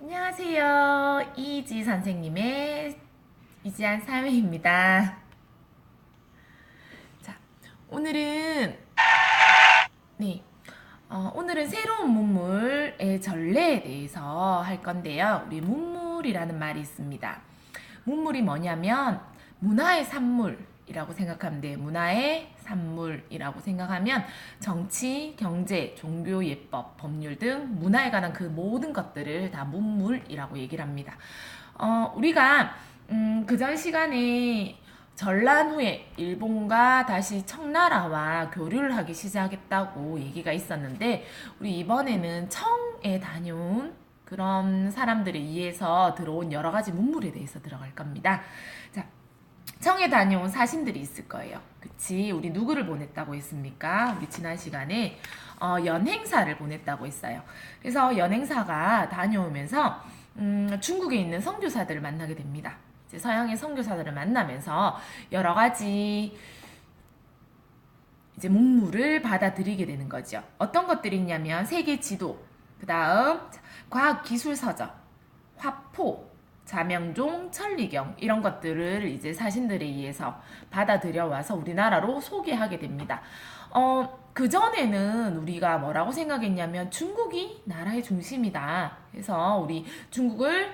안녕하세요. 이지 선생님의 이지한 사회입니다. 자, 오늘은 네, 오늘은 새로운 문물의 전래에 대해서 할 건데요. 우리 문물이라는 말이 있습니다. 문물이 뭐냐면 문화의 산물이라고 생각하면 돼요. 문화의 산물이라고 생각하면 정치, 경제, 종교, 예법, 법률 등 문화에 관한 그 모든 것들을 다 문물이라고 얘기를 합니다. 우리가 그전 시간에 전란 후에 일본과 다시 청나라와 교류를 하기 시작했다고 얘기가 있었는데 우리 이번에는 청에 다녀온 그런 사람들에 의해서 들어온 여러 가지 문물에 대해서 들어갈 겁니다. 자, 청에 다녀온 사신들이 있을 거예요. 그치? 우리 누구를 보냈다고 했습니까? 우리 지난 시간에 연행사를 보냈다고 했어요. 그래서 연행사가 다녀오면서 중국에 있는 선교사들을 만나게 됩니다. 이제 서양의 선교사들을 만나면서 여러 가지 이제 문물을 받아들이게 되는 거죠. 어떤 것들이 있냐면 세계 지도, 그 다음 과학기술서적, 화포, 자명종, 천리경 이런 것들을 이제 사신들에 의해서 받아들여 와서 우리나라로 소개하게 됩니다. 그전에는 우리가 뭐라고 생각했냐면 중국이 나라의 중심이다. 그래서 우리 중국을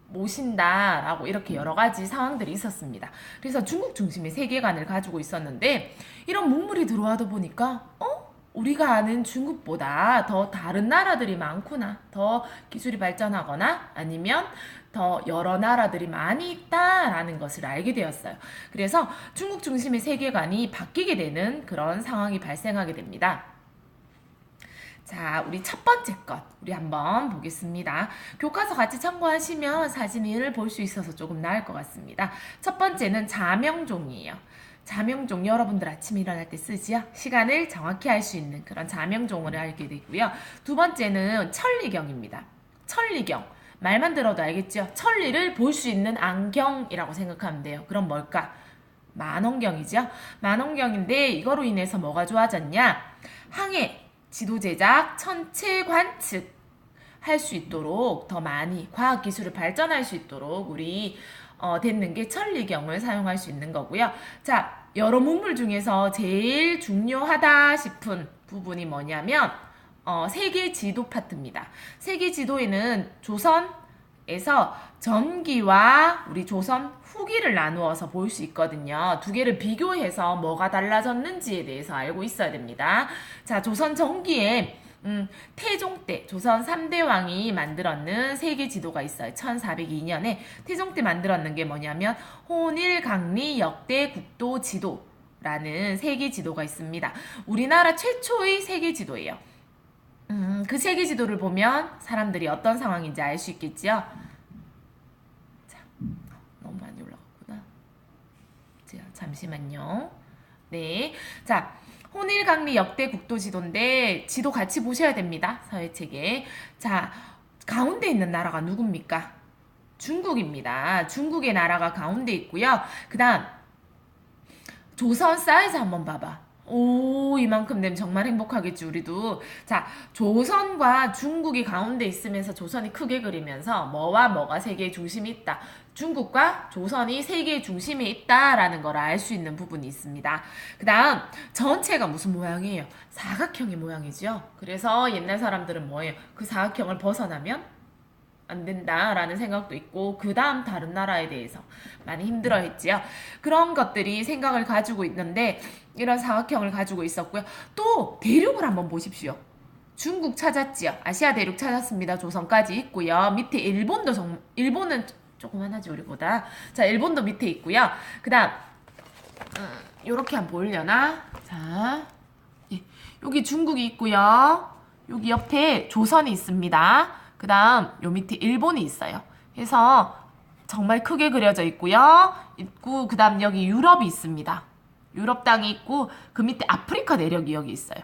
모신다라고 이렇게 여러 가지 상황들이 있었습니다. 그래서 중국 중심의 세계관을 가지고 있었는데 이런 문물이 들어와도 보니까 우리가 아는 중국보다 더 다른 나라들이 많구나. 더 기술이 발전하거나 아니면 더 여러 나라들이 많이 있다라는 것을 알게 되었어요. 그래서 중국 중심의 세계관이 바뀌게 되는 그런 상황이 발생하게 됩니다. 자, 우리 첫 번째 것, 우리 한번 보겠습니다. 교과서 같이 참고하시면 사진을 볼 수 있어서 조금 나을 것 같습니다. 첫 번째는 자명종이에요. 자명종 여러분들 아침에 일어날 때 쓰지요? 시간을 정확히 알 수 있는 그런 자명종을 알게 되고요. 두 번째는 천리경입니다. 천리경. 말만 들어도 알겠죠? 천리를 볼 수 있는 안경이라고 생각하면 돼요. 그럼 뭘까? 만원경이죠? 만원경인데 이거로 인해서 뭐가 좋아졌냐? 항해, 지도 제작, 천체 관측 할 수 있도록 더 많이 과학기술을 발전할 수 있도록 우리 됐는 게 천리경을 사용할 수 있는 거고요. 자, 여러 문물 중에서 제일 중요하다 싶은 부분이 뭐냐면 세계 지도 파트입니다. 세계 지도에는 조선에서 전기와 우리 조선 후기를 나누어서 볼 수 있거든요. 두 개를 비교해서 뭐가 달라졌는지에 대해서 알고 있어야 됩니다. 자, 조선 전기에 태종 때 조선 3대 왕이 만들었는 세계 지도가 있어요. 1402년에 태종 때 만들었는 게 뭐냐면 혼일강리 역대 국도 지도라는 세계 지도가 있습니다. 우리나라 최초의 세계 지도예요. 그 세계 지도를 보면 사람들이 어떤 상황인지 알 수 있겠죠? 자, 너무 많이 올라갔구나. 자, 잠시만요. 네. 자, 혼일강리 역대 국도 지도인데 지도 같이 보셔야 됩니다. 사회책에. 자, 가운데 있는 나라가 누굽니까? 중국입니다. 중국의 나라가 가운데 있고요. 그 다음 조선 사이즈 한번 봐봐. 오, 이만큼 되면 정말 행복하겠지, 우리도. 자, 조선과 중국이 가운데 있으면서 조선이 크게 그리면서 뭐와 뭐가 세계의 중심이 있다. 중국과 조선이 세계의 중심에 있다라는 걸 알 수 있는 부분이 있습니다. 그 다음, 전체가 무슨 모양이에요? 사각형의 모양이죠. 그래서 옛날 사람들은 뭐예요? 그 사각형을 벗어나면 안 된다라는 생각도 있고 그 다음 다른 나라에 대해서 많이 힘들어했지요. 그런 것들이 생각을 가지고 있는데 이런 사각형을 가지고 있었고요. 또 대륙을 한번 보십시오. 중국 찾았지요. 아시아 대륙 찾았습니다. 조선까지 있고요. 밑에 일본도 일본은 조그만하지 우리보다. 자, 일본도 밑에 있고요. 그 다음 요렇게 한번 보이려나? 자, 예. 여기 중국이 있고요. 여기 옆에 조선이 있습니다. 그 다음 요 밑에 일본이 있어요. 그래서 정말 크게 그려져 있고요. 있고 그 다음 여기 유럽이 있습니다. 유럽 땅이 있고 그 밑에 아프리카 내력이 여기 있어요.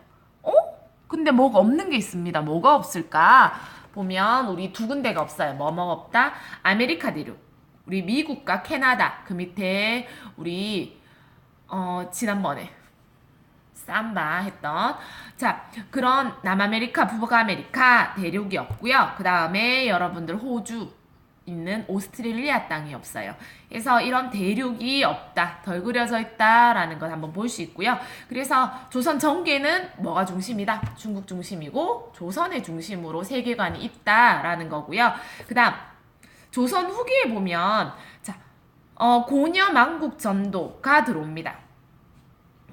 근데 뭐가 없는 게 있습니다. 뭐가 없을까? 보면 우리 두 군데가 없어요. 뭐뭐 없다? 아메리카 대륙. 우리 미국과 캐나다. 그 밑에 우리 지난번에 삼바 했던 자 그런 남아메리카, 북아메리카 대륙이었고요. 그 다음에 여러분들 호주 있는 오스트레일리아 땅이 없어요. 그래서 이런 대륙이 없다, 덜 그려져 있다라는 걸 한번 볼 수 있고요. 그래서 조선 전개는 뭐가 중심이다? 중국 중심이고 조선의 중심으로 세계관이 있다라는 거고요. 그 다음 조선 후기에 보면 자 고려 만국 전도가 들어옵니다.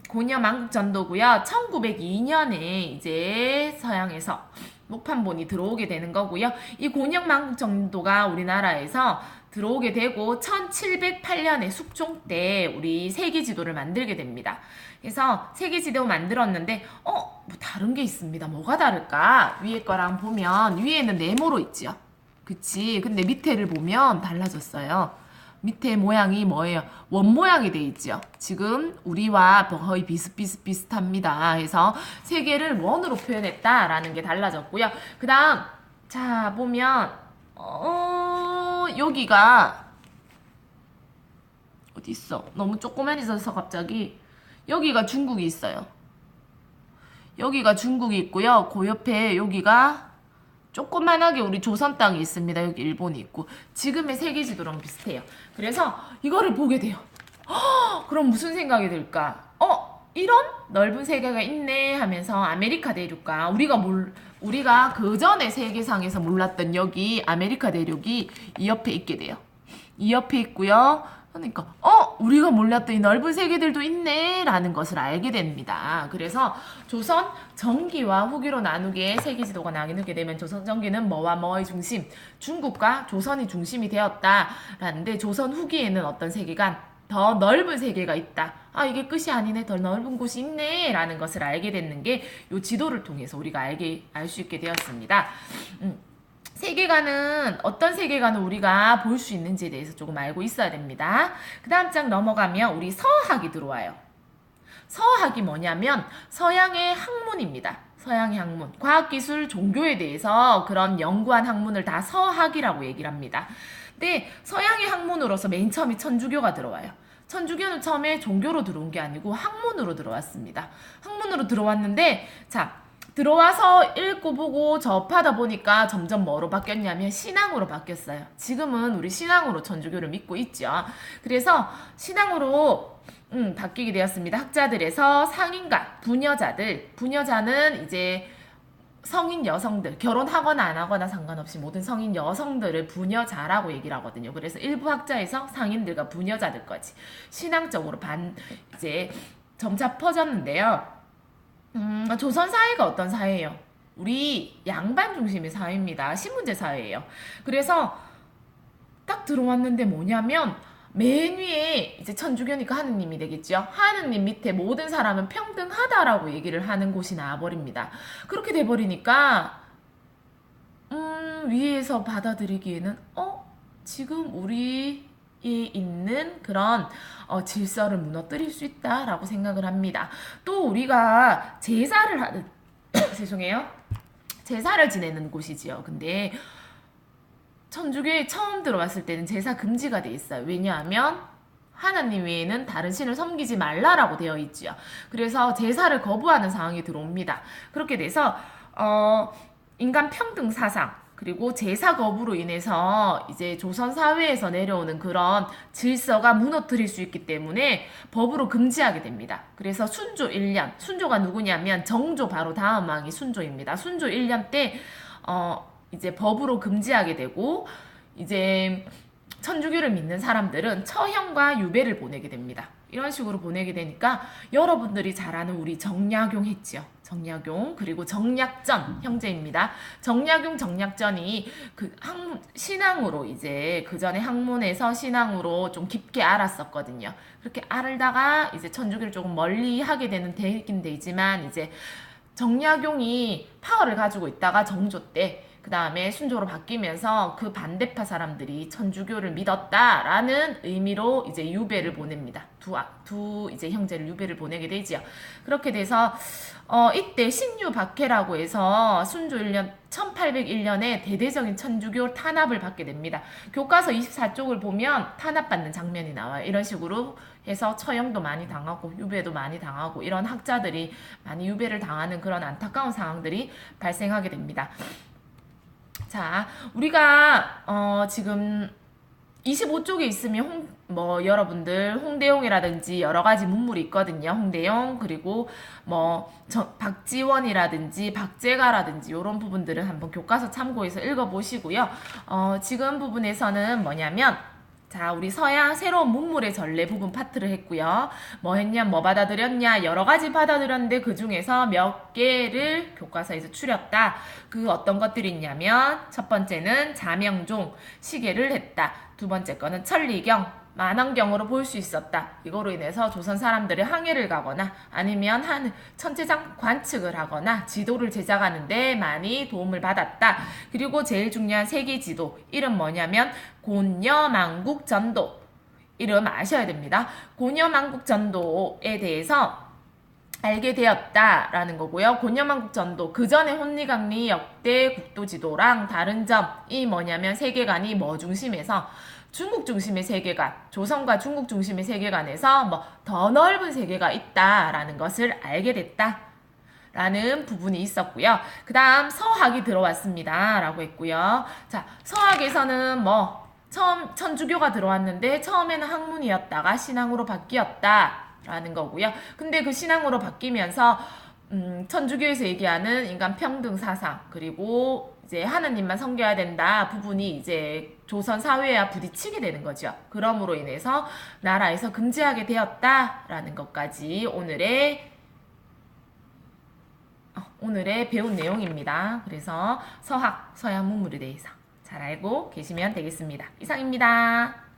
고려 만국 전도고요. 1902년에 이제 서양에서 목판본이 들어오게 되는 거고요. 이 고려 만국 전도가 우리나라에서 들어오게 되고 1708년에 숙종 때 우리 세계지도를 만들게 됩니다. 그래서 세계지도 만들었는데 뭐 다른 게 있습니다. 뭐가 다를까? 위에 거랑 보면 위에는 네모로 있지요. 그치? 근데 밑에를 보면 달라졌어요. 밑에 모양이 뭐예요? 원 모양이 돼 있죠. 지금 우리와 거의 비슷합니다. 그래서 세계를 원으로 표현했다라는 게 달라졌고요. 그 다음 자 보면 여기가 어디 있어? 너무 조그만해져서 갑자기 여기가 중국이 있어요. 여기가 중국이 있고요. 그 옆에 여기가 조그만하게 우리 조선 땅이 있습니다. 여기 일본이 있고 지금의 세계지도랑 비슷해요. 그래서 이거를 보게 돼요. 그럼 무슨 생각이 들까? 이런 넓은 세계가 있네 하면서 아메리카 대륙과 우리가 그 전에 세계상에서 몰랐던 여기 아메리카 대륙이 이 옆에 있게 돼요. 이 옆에 있고요. 그러니까 우리가 몰랐던 이 넓은 세계들도 있네 라는 것을 알게 됩니다. 그래서 조선 전기와 후기로 나누게 세계지도가 나누게 되면 조선 전기는 뭐와 뭐의 중심, 중국과 조선이 중심이 되었다라는데 조선 후기에는 어떤 세계관, 더 넓은 세계가 있다. 이게 끝이 아니네. 더 넓은 곳이 있네 라는 것을 알게 됐는 게 이 지도를 통해서 우리가 알 수 있게 되었습니다. 세계관은 어떤 세계관을 우리가 볼 수 있는지에 대해서 조금 알고 있어야 됩니다. 그 다음 장 넘어가면 우리 서학이 들어와요. 서학이 뭐냐면 서양의 학문입니다. 서양의 학문, 과학기술, 종교에 대해서 그런 연구한 학문을 다 서학이라고 얘기를 합니다. 근데 서양의 학문으로서 맨 처음에 천주교가 들어와요. 천주교는 처음에 종교로 들어온 게 아니고 학문으로 들어왔습니다. 학문으로 들어왔는데 들어와서 읽고 보고 접하다 보니까 점점 뭐로 바뀌었냐면 신앙으로 바뀌었어요. 지금은 우리 신앙으로 천주교를 믿고 있죠. 그래서 신앙으로 바뀌게 되었습니다. 학자들에서 상인과 부녀자는 이제 성인 여성들, 결혼하거나 안 하거나 상관없이 모든 성인 여성들을 부녀자라고 얘기를 하거든요. 그래서 일부 학자에서 상인들과 부녀자들까지 신앙적으로 이제 점차 퍼졌는데요. 조선 사회가 어떤 사회예요? 우리 양반 중심의 사회입니다. 신분제 사회예요. 그래서 딱 들어왔는데 뭐냐면 맨 위에 이제 천주교니까 하느님이 되겠죠. 하느님 밑에 모든 사람은 평등하다라고 얘기를 하는 곳이 나와버립니다. 그렇게 돼버리니까 위에서 받아들이기에는 지금 우리에 있는 그런 질서를 무너뜨릴 수 있다라고 생각을 합니다. 또 우리가 제사를 하는 죄송해요. 제사를 지내는 곳이지요. 근데 천주교에 처음 들어왔을 때는 제사 금지가 돼 있어요. 왜냐하면 하나님 외에는 다른 신을 섬기지 말라라고 되어 있지요. 그래서 제사를 거부하는 상황이 들어옵니다. 그렇게 돼서 인간 평등 사상 그리고 제사 거부로 인해서 이제 조선 사회에서 내려오는 그런 질서가 무너뜨릴 수 있기 때문에 법으로 금지하게 됩니다. 그래서 순조 1년, 순조가 누구냐면 정조 바로 다음 왕이 순조입니다. 순조 1년 때 이제 법으로 금지하게 되고 이제 천주교를 믿는 사람들은 처형과 유배를 보내게 됩니다. 이런 식으로 보내게 되니까 여러분들이 잘 아는 우리 정약용 했지요. 정약용 그리고 정약전 형제입니다. 정약용 정약전이 그 신앙으로 이제 그 전에 학문에서 신앙으로 좀 깊게 알았었거든요. 그렇게 알다가 이제 천주교를 조금 멀리 하게 되긴 되지만 이제 정약용이 파워를 가지고 있다가 정조 때 그 다음에 순조로 바뀌면서 그 반대파 사람들이 천주교를 믿었다라는 의미로 이제 유배를 보냅니다. 두 이제 형제를 유배를 보내게 되지요. 그렇게 돼서 이때 신유박해라고 해서 순조 1년 1801년에 대대적인 천주교 탄압을 받게 됩니다. 교과서 24쪽을 보면 탄압받는 장면이 나와요. 이런 식으로 해서 처형도 많이 당하고 유배도 많이 당하고 이런 학자들이 많이 유배를 당하는 그런 안타까운 상황들이 발생하게 됩니다. 자, 우리가 지금 25쪽에 있으면 여러분들 홍대용이라든지 여러 가지 문물이 있거든요. 홍대용 그리고 박지원이라든지 박재가라든지 이런 부분들은 한번 교과서 참고해서 읽어보시고요. 지금 부분에서는 뭐냐면 자, 우리 서양 새로운 문물의 전례 부분 파트를 했고요. 뭐 했냐, 뭐 받아들였냐, 여러 가지 받아들였는데 그 중에서 몇 개를 교과서에서 추렸다. 그 어떤 것들이 있냐면 첫 번째는 자명종, 시계를 했다. 두 번째 거는 천리경, 만원경으로 볼 수 있었다. 이거로 인해서 조선 사람들이 항해를 가거나 아니면 한 천체장 관측을 하거나 지도를 제작하는데 많이 도움을 받았다. 그리고 제일 중요한 세계지도 이름 뭐냐면 곤여망국전도 이름 아셔야 됩니다. 곤여망국전도에 대해서 알게 되었다라는 거고요. 곤여망국전도 그 전에 혼리강리 역대 국도지도랑 다른 점이 뭐냐면 세계관이 뭐 중심에서 중국 중심의 세계관, 조선과 중국 중심의 세계관에서 더 넓은 세계가 있다라는 것을 알게 됐다. 라는 부분이 있었고요. 그 다음 서학이 들어왔습니다. 라고 했고요. 자, 서학에서는 처음 천주교가 들어왔는데 처음에는 학문이었다가 신앙으로 바뀌었다. 라는 거고요. 근데 그 신앙으로 바뀌면서 천주교에서 얘기하는 인간 평등 사상 그리고 이제 하나님만 섬겨야 된다 부분이 이제 조선 사회와 부딪히게 되는 거죠. 그러므로 인해서 나라에서 금지하게 되었다라는 것까지 오늘의 배운 내용입니다. 그래서 서학, 서양 문물에 대해서 잘 알고 계시면 되겠습니다. 이상입니다.